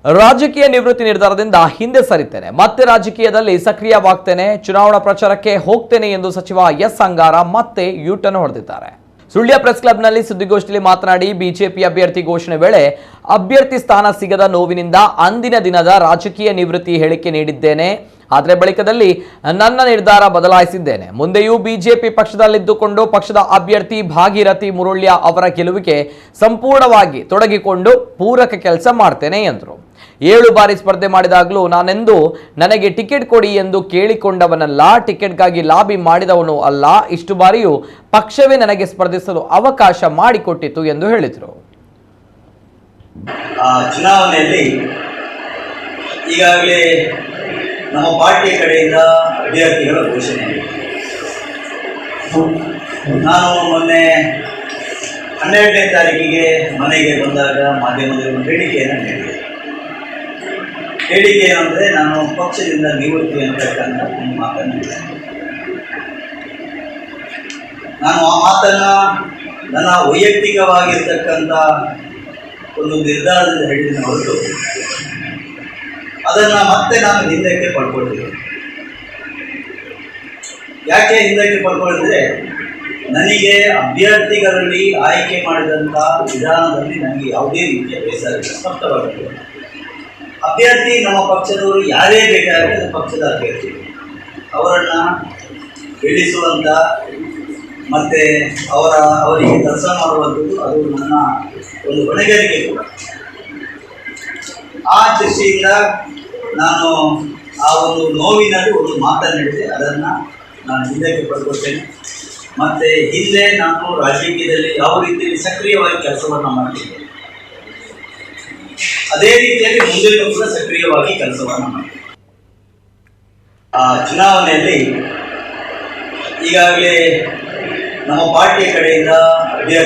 ರಾಜಕೀಯ ನಿವೃತ್ತಿ ನಿರ್ಧಾರದಿಂದ ಹಿಂದೆ ಸರಿತೇನೆ, ಮತ್ತೆ ರಾಜಕೀಯದಲ್ಲಿ ಸಕ್ರಿಯವಾಗ್ತೇನೆ, ಚುನಾವಣಾ ಪ್ರಚಾರಕ್ಕೆ ಹೋಗ್ತೇನೆ ಎಂದು ಸಚಿವ ಎಸ್ ಅಂಗಾರ ಮತ್ತೆ ಯೂಟರ್ನ್ ಹೊಡೆದಿದ್ದಾರೆ. ಸುಳ್ಯ ಪ್ರೆಸ್ ಕ್ಲಬ್ನಲ್ಲಿ ಸುದ್ದಿಗೋಷ್ಠಿಯಲ್ಲಿ ಮಾತನಾಡಿ, ಬಿಜೆಪಿ ಅಭ್ಯರ್ಥಿ ಘೋಷಣೆ ವೇಳೆ ಅಭ್ಯರ್ಥಿ ಸ್ಥಾನ ಸಿಗದ ನೋವಿನಿಂದ ಅಂದಿನ ದಿನದ ರಾಜಕೀಯ ನಿವೃತ್ತಿ ಹೇಳಿಕೆ ನೀಡಿದ್ದೇನೆ. ಆದರೆ ಬಳಿಕದಲ್ಲಿ ನನ್ನ ನಿರ್ಧಾರ ಬದಲಾಯಿಸಿದ್ದೇನೆ. ಮುಂದೆಯೂ ಬಿಜೆಪಿ ಪಕ್ಷದಲ್ಲಿದ್ದುಕೊಂಡು ಪಕ್ಷದ ಅಭ್ಯರ್ಥಿ ಭಾಗೀರಥಿ ಮುರುಳ್ಯ ಅವರ ಗೆಲುವಿಗೆ ಸಂಪೂರ್ಣವಾಗಿ ತೊಡಗಿಕೊಂಡು ಪೂರಕ ಕೆಲಸ ಮಾಡ್ತೇನೆ ಎಂದರು. 7 ಬಾರಿ ಸ್ಪರ್ಧೆ ಮಾಡಿದಾಗಲೂ ನಾನೆಂದು ನನಗೆ ಟಿಕೆಟ್ ಕೊಡಿ ಎಂದು ಕೇಳಿಕೊಂಡವನಲ್ಲ, ಟಿಕೆಟ್ಗಾಗಿ ಲಾಬಿ ಮಾಡಿದವನು ಅಲ್ಲ. ಇಷ್ಟು ಬಾರಿಯೂ ಪಕ್ಷವೇ ನನಗೆ ಸ್ಪರ್ಧಿಸಲು ಅವಕಾಶ ಮಾಡಿಕೊಟ್ಟಿತು ಎಂದು ಹೇಳಿದರು. ಚುನಾವಣೆಯಲ್ಲಿ ಈಗಾಗಲೇ ನಮ್ಮ ಪಾರ್ಟಿಯ ಕಡೆಯಿಂದ ಅಭ್ಯರ್ಥಿಗಳ ಘೋಷಣೆ. ನಾನು ಮೊನ್ನೆ 12ನೇ ತಾರೀಕಿಗೆ ಮನೆಗೆ ಬಂದಾಗ ಮಾಧ್ಯಮದಲ್ಲಿ ಹೇಳಿಕೆಯನ್ನು ನೀಡಿದೆ. ಹೇಳಿಕೆ ಏನಂದರೆ, ನಾನು ಪಕ್ಷದಿಂದ ನಿವೃತ್ತಿ ಅಂತಕ್ಕಂಥ ಒಂದು ಮಾತನ್ನು ನಾನು ಆ ಮಾತನ್ನು ನನ್ನ ವೈಯಕ್ತಿಕವಾಗಿರ್ತಕ್ಕಂಥ ಒಂದು ನಿರ್ಧಾರದಿಂದ ಹೇಳಿದ ಹೊರತು ಅದನ್ನು ಮತ್ತೆ ನಾನು ಹಿಂದಕ್ಕೆ ಪಡ್ಕೊಂಡಿದ್ದೆ. ಯಾಕೆ ಹಿಂದಕ್ಕೆ ಪಡ್ಕೊಂಡಿದ್ರೆ, ನನಗೆ ಅಭ್ಯರ್ಥಿಗಳಲ್ಲಿ ಆಯ್ಕೆ ಮಾಡಿದಂಥ ವಿಧಾನದಲ್ಲಿ ನನಗೆ ಯಾವುದೇ ರೀತಿಯ ಬೇಸರ ಇಲ್ಲ, ಸ್ಪಷ್ಟವಾಗಿದೆ. ಅಭ್ಯರ್ಥಿ ನಮ್ಮ ಪಕ್ಷದವರು ಯಾರೇ ಬೇಕಾದರೆ ಅದು ಪಕ್ಷದ ಅಭ್ಯರ್ಥಿ, ಅವರನ್ನು ಗೆಲ್ಲಿಸುವಂಥ ಮತ್ತು ಅವರಿಗೆ ಕೆಲಸ ಮಾಡುವಂಥದ್ದು ಅದು ನನ್ನ ಒಂದು ಹೊಣೆಗಾರಿಕೆ ಕೂಡ. ಆ ದೃಷ್ಟಿಯಿಂದ ನಾನು ಆ ಒಂದು ನೋವಿನಲ್ಲಿ ಒಂದು ಮಾತನ್ನು ಹೇಳಿದೆ, ಅದನ್ನು ನಾನು ಹಿಂದಕ್ಕೆ ಪಡ್ಕೊಳ್ತೇನೆ. ಮತ್ತು ಹಿಂದೆ ನಾನು ರಾಜಕೀಯದಲ್ಲಿ ಯಾವ ರೀತಿಯಲ್ಲಿ ಸಕ್ರಿಯವಾಗಿ ಕೆಲಸವನ್ನು ಮಾಡ್ತಿದ್ದೆ, ಅದೇ ರೀತಿಯಲ್ಲಿ ಮುಂದೆಯೂ ಕೂಡ ಸಕ್ರಿಯವಾಗಿ ಕೆಲಸವನ್ನು ಮಾಡ್ತೀನಿ. ಚುನಾವಣೆಯಲ್ಲಿ ಈಗಾಗಲೇ ನಮ್ಮ ಪಾರ್ಟಿಯ ಕಡೆಯಿಂದ ಅಭ್ಯರ್ಥಿ